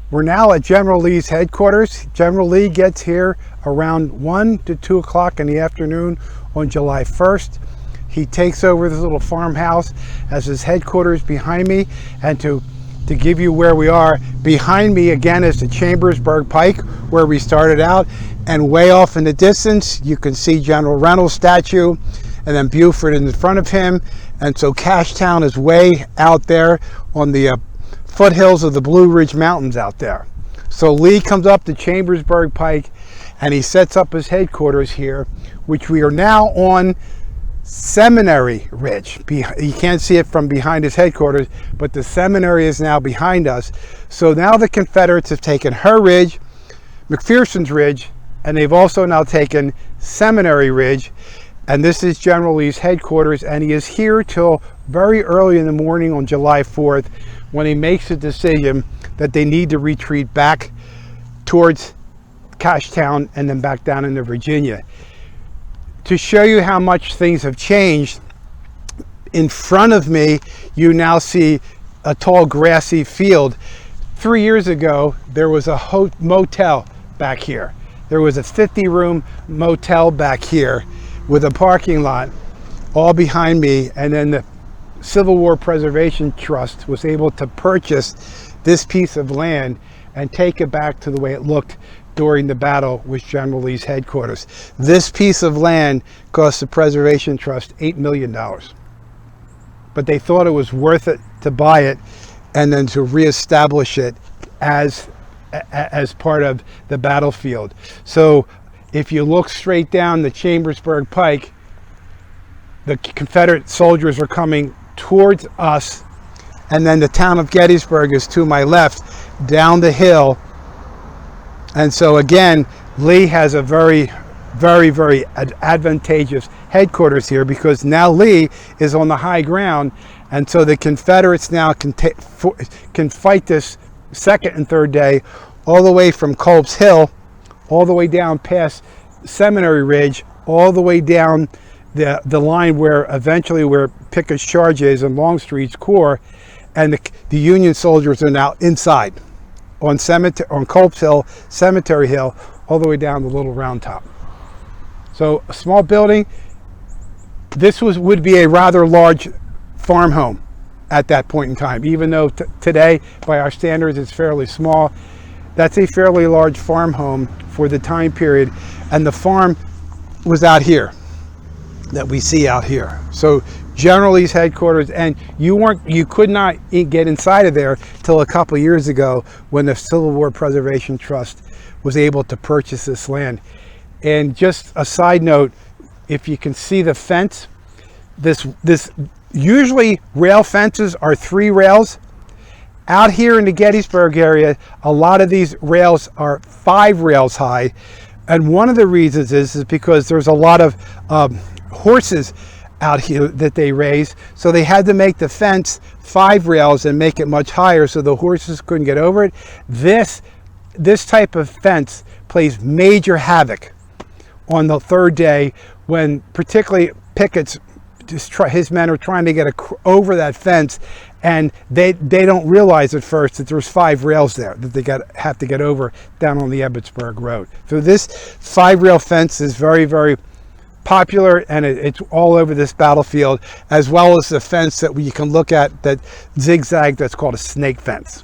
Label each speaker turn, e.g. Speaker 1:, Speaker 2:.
Speaker 1: We're now at General Lee's headquarters. General Lee gets here around 1 to 2 o'clock in the afternoon on July 1st. He takes over this little farmhouse as his headquarters behind me. And to give you where we are, behind me again is the Chambersburg Pike, where we started out. And way off in the distance, you can see General Reynolds' statue, and then Buford in front of him. And so Cashtown is way out there on the foothills of the Blue Ridge Mountains out there. So Lee comes up the Chambersburg Pike and he sets up his headquarters here, which we are now on Seminary Ridge. You can't see it from behind his headquarters, but the seminary is now behind us. So now the Confederates have taken her ridge, McPherson's Ridge, and they've also now taken Seminary Ridge. And this is General Lee's headquarters, and he is here till very early in the morning on July 4th, when he makes a decision that they need to retreat back towards Cashtown and then back down into Virginia. To show you how much things have changed, in front of me you now see a tall grassy field. 3 years ago there was a motel back here. There was a 50-room motel back here with a parking lot all behind me, and then the Civil War Preservation Trust was able to purchase this piece of land and take it back to the way it looked during the battle with General Lee's headquarters. This piece of land cost the Preservation Trust $8 million. But they thought it was worth it to buy it and then to reestablish it as part of the battlefield. So if you look straight down the Chambersburg Pike, the Confederate soldiers are coming towards us, and then the town of Gettysburg is to my left down the hill. And so again, Lee has a very, very advantageous headquarters here, because now Lee is on the high ground, and so the Confederates now can fight this second and third day all the way from Culp's Hill, all the way down past Seminary Ridge, all the way down the line where eventually where Pickett's Charge is and Longstreet's Corps, and the Union soldiers are now inside on Culp's Hill, Cemetery Hill, all the way down the Little Round Top. So a small building. This would be a rather large farm home at that point in time, even though today by our standards it's fairly small. That's a fairly large farm home for the time period, and the farm was out here that we see out here. So General Lee's headquarters, and you could not get inside of there till a couple of years ago when the Civil War Preservation Trust was able to purchase this land. And just a side note, if you can see the fence, this usually rail fences are 3 rails. Out here in the Gettysburg area, a lot of these rails are 5 rails high, and one of the reasons is because there's a lot of horses out here that they raise, so they had to make the fence 5 rails and make it much higher so the horses couldn't get over it. This type of fence plays major havoc on the third day, when particularly Pickett's his men are trying to get over that fence, and they don't realize at first that there's 5 rails there that they have to get over down on the Ebbetsburg Road. So this 5 rail fence is very, very popular, and it's all over this battlefield, as well as the fence that you can look at that zigzag that's called a snake fence.